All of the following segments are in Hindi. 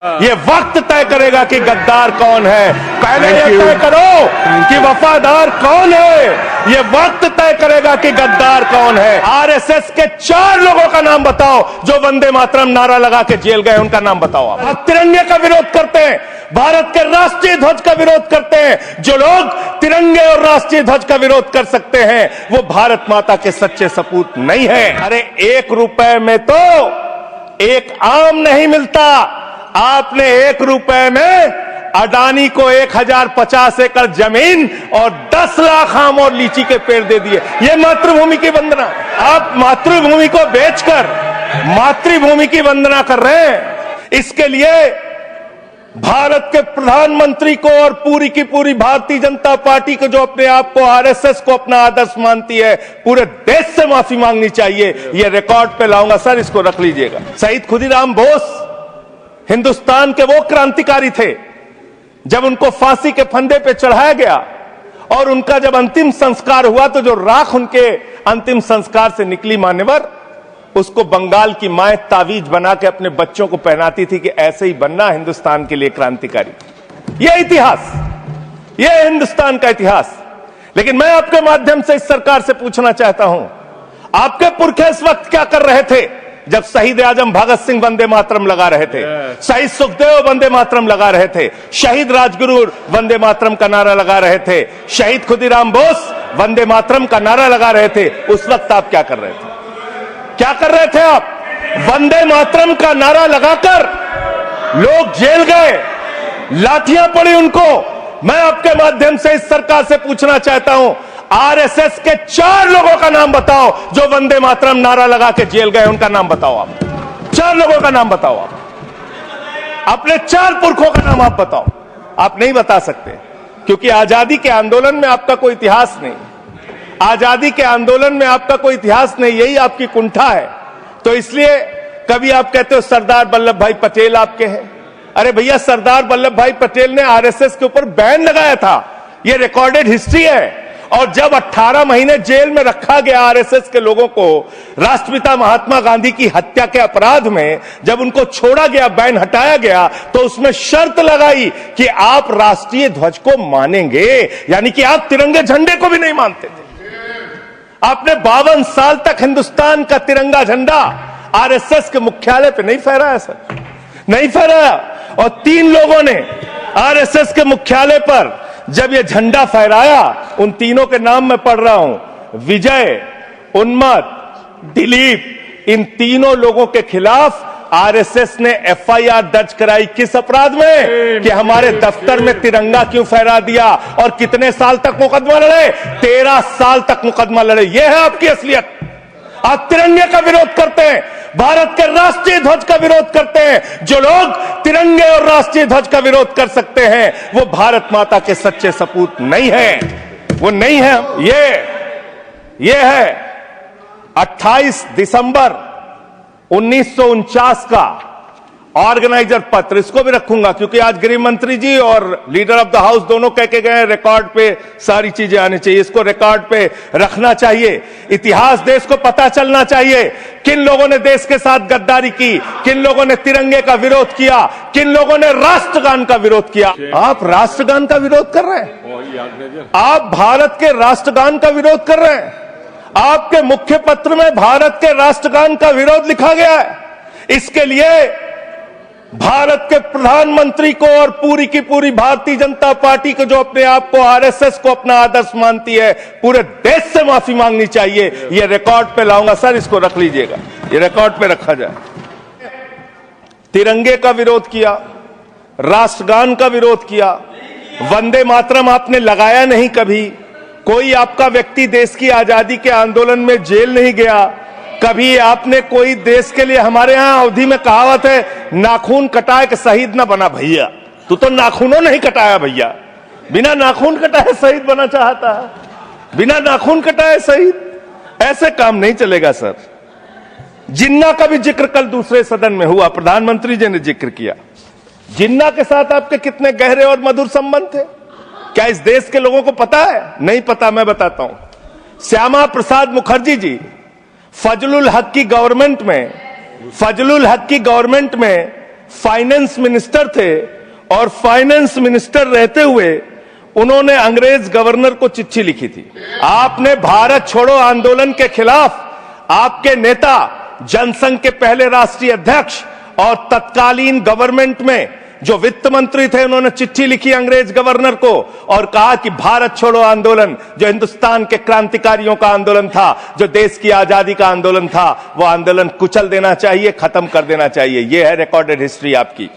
ये वक्त तय करेगा कि गद्दार कौन है। पहले ये तय करो कि वफादार कौन है। ये वक्त तय करेगा कि गद्दार कौन है। आरएसएस के 4 लोगों का नाम बताओ जो वंदे मातरम नारा लगा के जेल गए, उनका नाम बताओ। आप तिरंगे का विरोध करते हैं, भारत के राष्ट्रीय ध्वज का विरोध करते हैं। जो लोग तिरंगे और राष्ट्रीय ध्वज का विरोध कर सकते हैं वो भारत माता के सच्चे सपूत नहीं है। अरे 1 रुपए में तो एक आम नहीं मिलता। आपने 1 रुपए में अडानी को 1050 एकड़ जमीन और 10 लाख आम और लीची के पेड़ दे दिए। ये मातृभूमि की वंदना। आप मातृभूमि को बेचकर मातृभूमि की वंदना कर रहे हैं। इसके लिए भारत के प्रधानमंत्री को और पूरी की पूरी भारतीय जनता पार्टी को, जो अपने आप को आरएसएस को अपना आदर्श मानती है, पूरे देश से माफी मांगनी चाहिए। ये रिकॉर्ड पे लाऊंगा सर, इसको रख लीजिएगा। शहीद खुदीराम बोस हिंदुस्तान के वो क्रांतिकारी थे। जब उनको फांसी के फंदे पे चढ़ाया गया और उनका जब अंतिम संस्कार हुआ तो जो राख उनके अंतिम संस्कार से निकली मान्यवर, उसको बंगाल की मां तावीज बना के अपने बच्चों को पहनाती थी कि ऐसे ही बनना हिंदुस्तान के लिए क्रांतिकारी। यह इतिहास, यह हिंदुस्तान का इतिहास। लेकिन मैं आपके माध्यम से इस सरकार से पूछना चाहता हूं, आपके पुरखे इस वक्त क्या कर रहे थे जब शहीद आजम भगत सिंह वंदे मातरम लगा रहे थे, शहीद सुखदेव वंदे मातरम लगा रहे थे, शहीद राजगुरु वंदे मातरम का नारा लगा रहे थे, शहीद खुदीराम बोस वंदे मातरम का नारा लगा रहे थे। उस वक्त आप क्या कर रहे थे? क्या कर रहे थे आप? वंदे मातरम का नारा लगाकर लोग जेल गए, लाठियां पड़ी उनको। मैं आपके माध्यम से इस सरकार से पूछना चाहता हूं, आरएसएस के 4 लोगों का नाम बताओ जो वंदे मातरम नारा लगा के जेल गए, उनका नाम बताओ। आप 4 लोगों का नाम बताओ। आप अपने 4 पुरखों का नाम आप बताओ। आप नहीं बता सकते क्योंकि आजादी के आंदोलन में आपका कोई इतिहास नहीं। आजादी के आंदोलन में आपका कोई इतिहास नहीं, यही आपकी कुंठा है। तो इसलिए कभी आप कहते हो सरदार वल्लभ भाई पटेल आपके हैं। अरे भैया, सरदार वल्लभ भाई पटेल ने आरएसएस के ऊपर बैन लगाया था, यह रिकॉर्डेड हिस्ट्री है। और जब 18 महीने जेल में रखा गया आरएसएस के लोगों को राष्ट्रपिता महात्मा गांधी की हत्या के अपराध में, जब उनको छोड़ा गया, बैन हटाया गया, तो उसमें शर्त लगाई कि आप राष्ट्रीय ध्वज को मानेंगे, यानी कि आप तिरंगे झंडे को भी नहीं मानते थे। आपने 52 साल तक हिंदुस्तान का तिरंगा झंडा आरएसएस के मुख्यालय पे नहीं फहराया सर, नहीं फहराया। और 3 लोगों ने आरएसएस के मुख्यालय पर जब ये झंडा फहराया, उन तीनों के नाम मैं पढ़ रहा हूं, विजय, उन्मत, दिलीप, इन तीनों लोगों के खिलाफ आरएसएस ने एफआईआर दर्ज कराई। किस अपराध में? कि हमारे दफ्तर में तिरंगा क्यों फहरा दिया। और कितने साल तक मुकदमा लड़े? 13 साल तक मुकदमा लड़े। यह है आपकी असलियत। आप तिरंगे का विरोध करते हैं, भारत के राष्ट्रीय ध्वज का विरोध करते हैं। जो लोग तिरंगे और राष्ट्रीय ध्वज का विरोध कर सकते हैं वो भारत माता के सच्चे सपूत नहीं है, वो नहीं है। ये है 28 दिसंबर 1949 का ऑर्गेनाइजर पत्र। इसको भी रखूंगा क्योंकि आज गृह मंत्री जी और लीडर ऑफ द हाउस दोनों कह के गए रिकॉर्ड पे सारी चीजें आनी चाहिए। इसको रिकॉर्ड पे रखना चाहिए। इतिहास देश को पता चलना चाहिए किन लोगों ने देश के साथ गद्दारी की, किन लोगों ने तिरंगे का विरोध किया, किन लोगों ने राष्ट्रगान का विरोध किया। आप राष्ट्रगान का विरोध कर रहे हैं, आप भारत के राष्ट्रगान का विरोध कर रहे हैं। आपके मुख्य पत्र में भारत के राष्ट्रगान का विरोध लिखा गया है। इसके लिए भारत के प्रधानमंत्री को और पूरी की पूरी भारतीय जनता पार्टी को, जो अपने आप को आरएसएस को अपना आदर्श मानती है, पूरे देश से माफी मांगनी चाहिए। यह रिकॉर्ड पे लाऊंगा सर, इसको रख लीजिएगा, ये रिकॉर्ड पे रखा जाए। तिरंगे का विरोध किया, राष्ट्रगान का विरोध किया, वंदे मातरम आपने लगाया नहीं कभी। कोई आपका व्यक्ति देश की आजादी के आंदोलन में जेल नहीं गया। कभी आपने कोई देश के लिए, हमारे यहां अवधि में कहावत है, नाखून कटाए कि शहीद ना बना भैया। तू तो नाखूनों नहीं कटाया भैया, बिना नाखून कटाए शहीद बना चाहता है, बिना नाखून कटाए शहीद। ऐसे काम नहीं चलेगा सर। जिन्ना का भी जिक्र कल दूसरे सदन में हुआ, प्रधानमंत्री जी ने जिक्र किया। जिन्ना के साथ आपके कितने गहरे और मधुर संबंध थे, क्या इस देश के लोगों को पता है? नहीं पता, मैं बताता हूं। श्यामा प्रसाद मुखर्जी जी फजलुल हक की गवर्नमेंट में फाइनेंस मिनिस्टर थे और फाइनेंस मिनिस्टर रहते हुए उन्होंने अंग्रेज गवर्नर को चिट्ठी लिखी थी। आपने भारत छोड़ो आंदोलन के खिलाफ आपके नेता, जनसंघ के पहले राष्ट्रीय अध्यक्ष और तत्कालीन गवर्नमेंट में जो वित्त मंत्री थे, उन्होंने चिट्ठी लिखी अंग्रेज गवर्नर को और कहा कि भारत छोड़ो आंदोलन जो हिंदुस्तान के क्रांतिकारियों का आंदोलन था, जो देश की आजादी का आंदोलन था, वो आंदोलन कुचल देना चाहिए, खत्म कर देना चाहिए। ये है रिकॉर्डेड हिस्ट्री आपकी।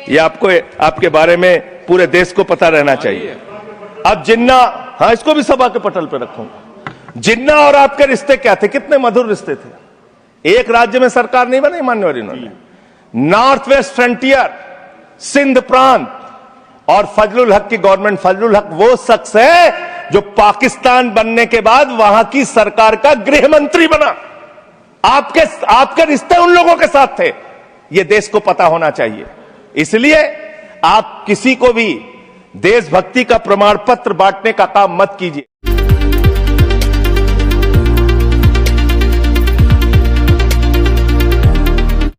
ये आपको आपके बारे में पूरे देश को पता रहना चाहिए। अब जिन्ना, हाँ, इसको भी सभा के पटल पर रखूंगा। जिन्ना और आपके रिश्ते क्या थे? कितने मधुर रिश्ते थे। एक राज्य में सरकार नहीं बनाई माननीय इन्होंने। नॉर्थ वेस्ट फ्रंटियर, सिंध प्रांत और फजलुल हक की गवर्नमेंट। फजलुल हक वो शख्स है जो पाकिस्तान बनने के बाद वहां की सरकार का गृह मंत्री बना। आपके रिश्ते उन लोगों के साथ थे, ये देश को पता होना चाहिए। इसलिए आप किसी को भी देशभक्ति का प्रमाण पत्र बांटने का काम मत कीजिए।